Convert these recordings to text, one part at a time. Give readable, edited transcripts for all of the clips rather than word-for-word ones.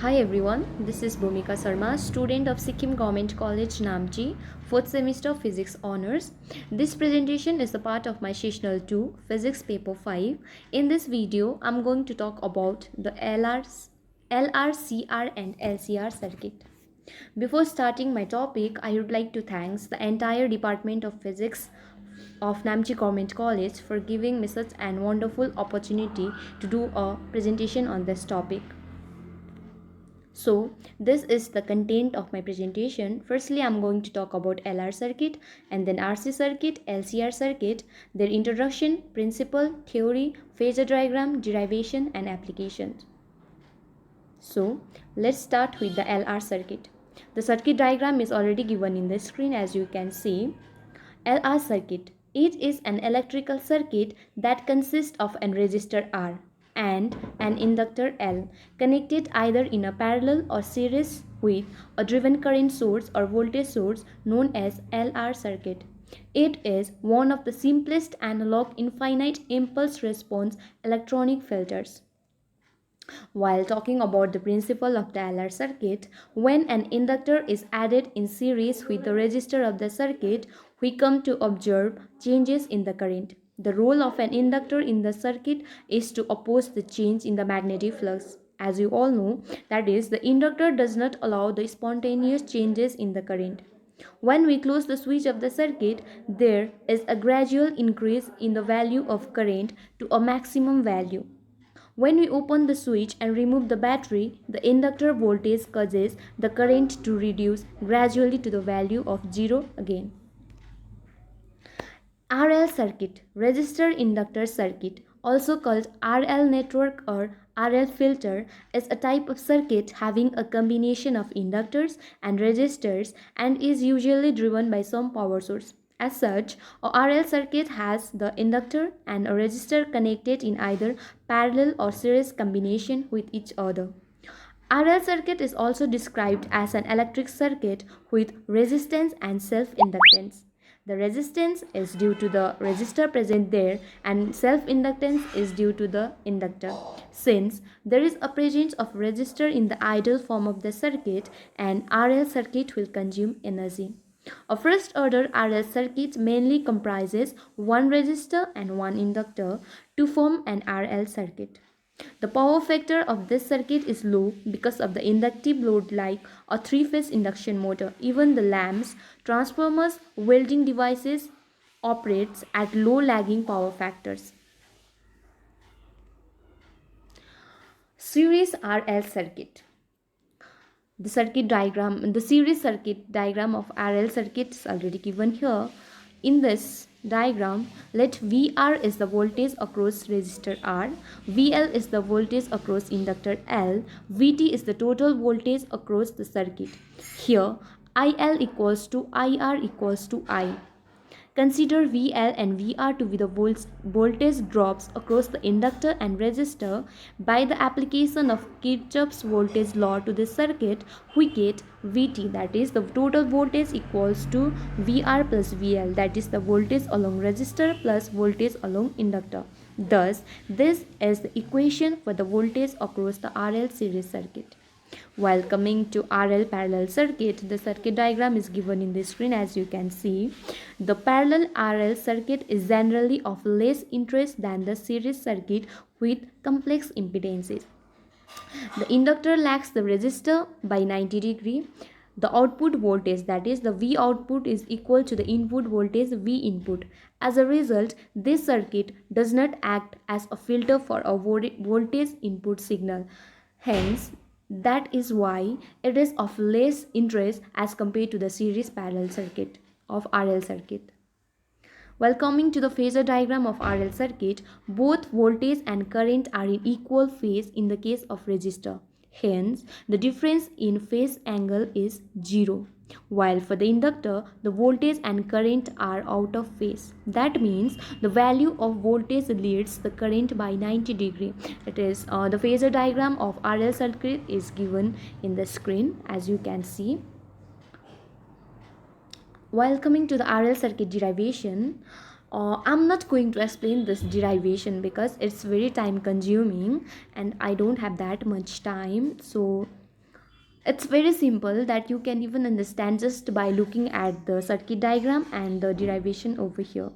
Hi everyone, this is Bhumika Sharma, student of Sikkim Government College Namchi, 4th semester Physics Honours. This presentation is a part of my Sessional 2 Physics Paper 5. In this video, I'm going to talk about the LRCR and LCR circuit. Before starting my topic, I would like to thank the entire Department of Physics of Namchi Government College for giving me such an wonderful opportunity to do a presentation on this topic. So this is the content of my presentation. Firstly, I'm going to talk about LR circuit and then RC circuit, LCR circuit, their introduction, principle, theory, phasor diagram, derivation and applications. So let's start with the LR circuit. The circuit diagram is already given in the screen as you can see. LR circuit. It is an electrical circuit that consists of an resistor R and an inductor L connected either in a parallel or series with a driven current source or voltage source known as LR circuit. It is one of the simplest analog infinite impulse response electronic filters. While talking about the principle of the LR circuit, when an inductor is added in series with the resistor of the circuit, we come to observe changes in the current. The role of an inductor in the circuit is to oppose the change in the magnetic flux. As you all know, that is, the inductor does not allow the spontaneous changes in the current. When we close the switch of the circuit, there is a gradual increase in the value of current to a maximum value. When we open the switch and remove the battery, the inductor voltage causes the current to reduce gradually to the value of 0 again. RL circuit, resistor inductor circuit, also called RL network or RL filter, is a type of circuit having a combination of inductors and resistors and is usually driven by some power source. As such, a RL circuit has the inductor and a resistor connected in either parallel or series combination with each other. RL circuit is also described as an electric circuit with resistance and self-inductance. The resistance is due to the resistor present there and self-inductance is due to the inductor. Since there is a presence of resistor in the ideal form of the circuit, an RL circuit will consume energy. A first order RL circuit mainly comprises one resistor and one inductor to form an RL circuit. The power factor of this circuit is low because of the inductive load like a three-phase induction motor. Even the lamps, transformers, welding devices operates at low lagging power factors. Series RL circuit. The series circuit diagram of RL circuit is already given here. In this diagram, let VR is the voltage across resistor R, VL is the voltage across inductor L, VT is the total voltage across the circuit. Here, IL equals to IR equals to I. Consider VL and VR to be the voltage drops across the inductor and resistor. By the application of Kirchhoff's voltage law to this circuit, we get VT, that is the total voltage equals to VR plus VL, that is the voltage along resistor plus voltage along inductor. Thus, this is the equation for the voltage across the RL series circuit. While coming to RL parallel circuit, the circuit diagram is given in the screen as you can see. The parallel RL circuit is generally of less interest than the series circuit with complex impedances. The inductor lags the resistor by 90 degree. The output voltage, that is the V output, is equal to the input voltage V input. As a result, this circuit does not act as a filter for a voltage input signal. Hence, that is why it is of less interest as compared to the series parallel circuit of RL circuit. While coming to the phasor diagram of RL circuit, both voltage and current are in equal phase in the case of resistor. Hence, the difference in phase angle is 0. While for the inductor, the voltage and current are out of phase. That means the value of voltage leads the current by 90 degree. It is the phasor diagram of RL circuit is given in the screen as you can see. While coming to the RL circuit derivation, I'm not going to explain this derivation because it's very time consuming and I don't have that much time. So It's very simple that you can even understand just by looking at the circuit diagram and the derivation over here.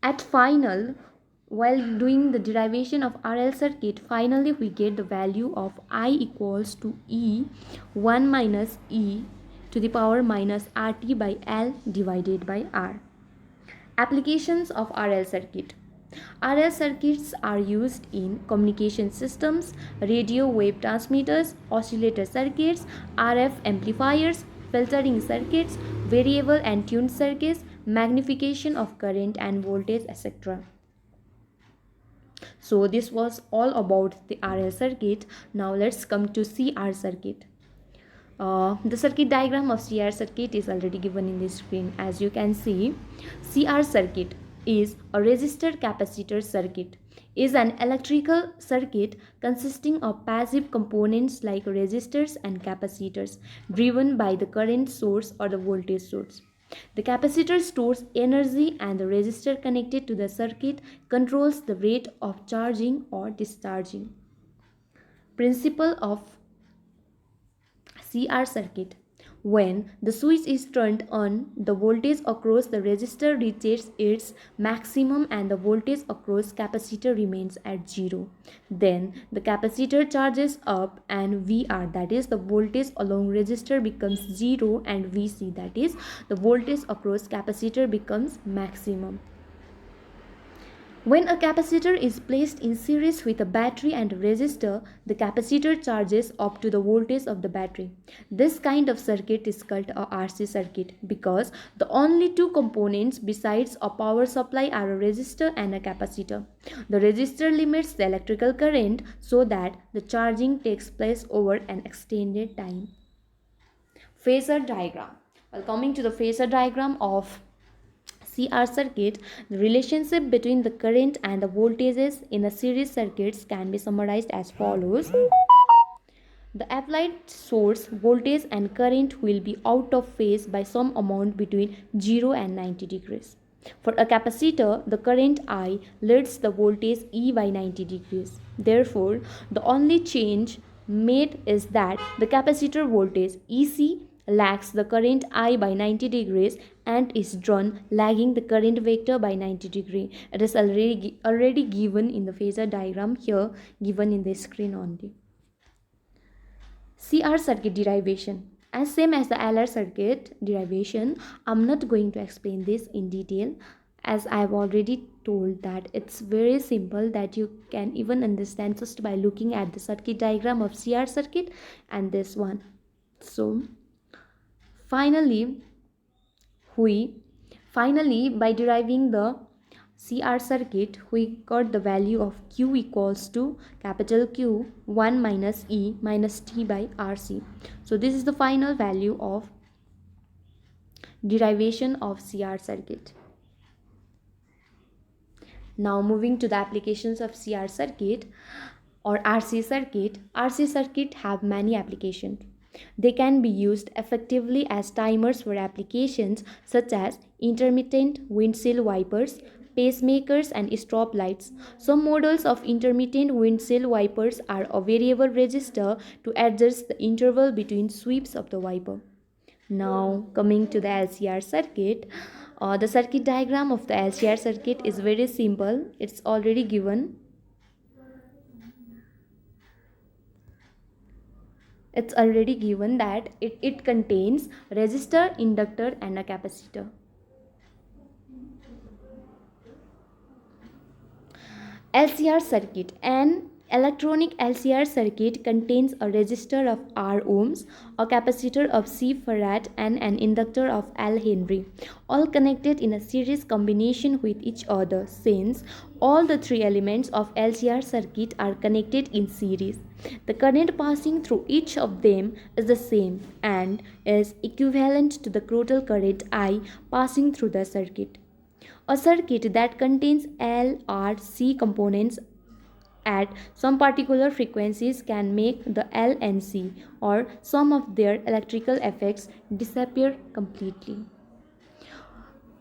At final, while doing the derivation of RL circuit, finally we get the value of I equals to E 1 minus E to the power minus RT by L divided by R. Applications of RL circuit. RL circuits are used in communication systems, radio wave transmitters, oscillator circuits, RF amplifiers, filtering circuits, variable and tuned circuits, magnification of current and voltage, etc. So this was all about the RL circuit. Now let's come to CR circuit. The circuit diagram of CR circuit is already given in the screen. As you can see, CR circuit is a resistor capacitor circuit, is an electrical circuit consisting of passive components like resistors and capacitors driven by the current source or the voltage source. The capacitor stores energy and the resistor connected to the circuit controls the rate of charging or discharging. Principle of CR circuit. When the switch is turned on, the voltage across the resistor reaches its maximum and the voltage across capacitor remains at 0. Then the capacitor charges up and VR, that is the voltage along resistor, becomes 0 and VC, that is the voltage across capacitor, becomes maximum. When a capacitor is placed in series with a battery and a resistor, the capacitor charges up to the voltage of the battery. This kind of circuit is called a RC circuit because the only two components besides a power supply are a resistor and a capacitor. The resistor limits the electrical current so that the charging takes place over an extended time. Phasor diagram. Well, coming to the phasor diagram of CR circuit, the relationship between the current and the voltages in a series circuits can be summarized as follows. The applied source voltage and current will be out of phase by some amount between 0 and 90 degrees. For a capacitor, the current I leads the voltage E by 90 degrees. Therefore, the only change made is that the capacitor voltage EC lags the current I by 90 degrees and is drawn lagging the current vector by 90 degree. It is already given in the phasor diagram here, given in the screen only. CR circuit derivation. As same as the LR circuit derivation, I'm not going to explain this in detail as I have already told that it's very simple that you can even understand just by looking at the circuit diagram of CR circuit and this one. So finally by deriving the CR circuit, we got the value of Q equals to capital Q 1 minus E minus T by RC. So this is the final value of derivation of CR circuit. Now moving to the applications of CR circuit or RC circuit. RC circuit have many applications. They can be used effectively as timers for applications such as intermittent windshield wipers, pacemakers and strobe lights. Some models of intermittent windshield wipers are a variable resistor to adjust the interval between sweeps of the wiper. Now coming to the LCR circuit. The circuit diagram of the LCR circuit is very simple. It's already given. It's already given that it contains resistor, inductor and a capacitor. LCR circuit. An electronic LCR circuit contains a resistor of R ohms, a capacitor of C farad and an inductor of L Henry, all connected in a series combination with each other since all the three elements of LCR circuit are connected in series. The current passing through each of them is the same and is equivalent to the total current I passing through the circuit. A circuit that contains L, R, C components at some particular frequencies can make the L and C or some of their electrical effects disappear completely.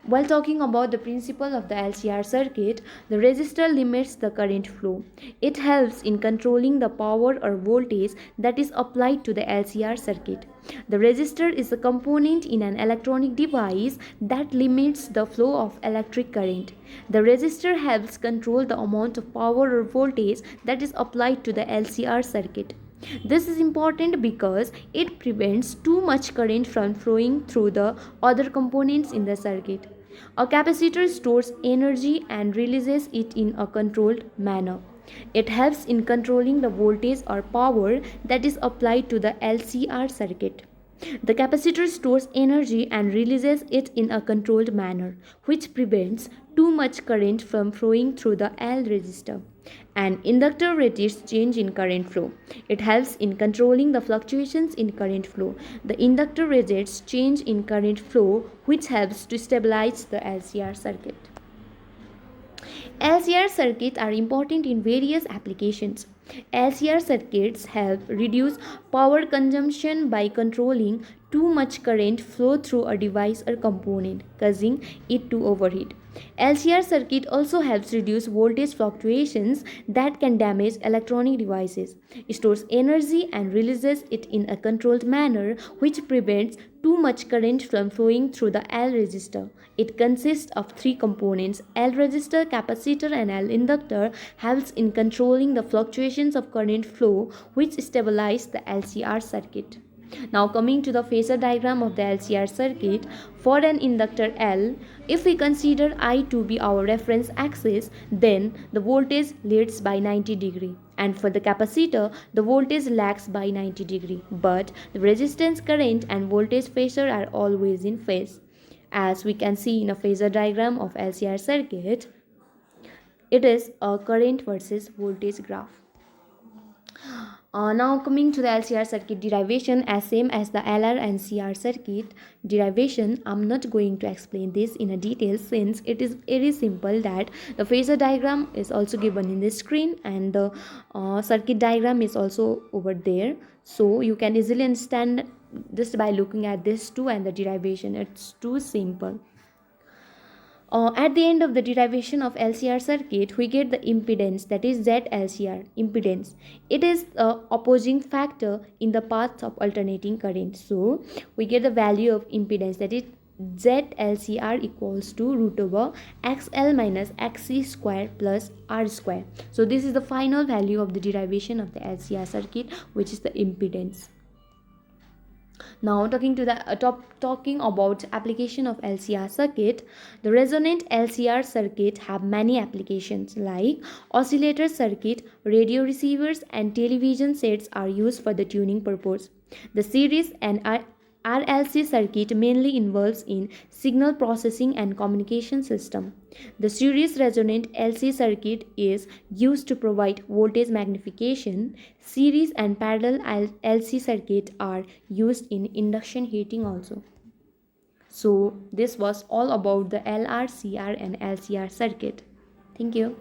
While talking about the principle of the LCR circuit, the resistor limits the current flow. It helps in controlling the power or voltage that is applied to the LCR circuit. The resistor is a component in an electronic device that limits the flow of electric current. The resistor helps control the amount of power or voltage that is applied to the LCR circuit. This is important because it prevents too much current from flowing through the other components in the circuit. A capacitor stores energy and releases it in a controlled manner. It helps in controlling the voltage or power that is applied to the LCR circuit. The capacitor stores energy and releases it in a controlled manner, which prevents too much current from flowing through the L resistor. An inductor resists change in current flow. It helps in controlling the fluctuations in current flow. The inductor resists change in current flow, which helps to stabilize the LCR circuit. LCR circuits are important in various applications. LCR circuits help reduce power consumption by controlling too much current flow through a device or component, causing it to overheat. LCR circuit also helps reduce voltage fluctuations that can damage electronic devices. It stores energy and releases it in a controlled manner, which prevents too much current from flowing through the L resistor. It consists of three components: L resistor, capacitor, and L inductor. Helps in controlling the fluctuations of current flow, which stabilize the LCR circuit. Now coming to the phasor diagram of the LCR circuit, for an inductor L, if we consider I to be our reference axis, then the voltage leads by 90 degree, and for the capacitor, the voltage lags by 90 degree, but the resistance, current, and voltage phasor are always in phase. As we can see in a phasor diagram of LCR circuit, it is a current versus voltage graph. Now coming to the LCR circuit derivation, as same as the LR and CR circuit derivation, I'm not going to explain this in a detail since it is very simple that the phasor diagram is also given in the screen and the circuit diagram is also over there. So you can easily understand just by looking at this two and the derivation. It's too simple. At the end of the derivation of LCR circuit, we get the impedance, that is ZLCR impedance. It is the opposing factor in the path of alternating current. So we get the value of impedance, that is ZLCR equals to root over XL minus XC square plus R square. So this is the final value of the derivation of the LCR circuit, which is the impedance. Now talking about application of LCR circuit, the resonant LCR circuit have many applications like oscillator circuit, radio receivers, and television sets are used for the tuning purpose. The series and RLC circuit mainly involves in signal processing and communication system. The series resonant LC circuit is used to provide voltage magnification. Series and parallel LC circuit are used in induction heating also. So this was all about the LR, CR and LCR circuit. Thank you.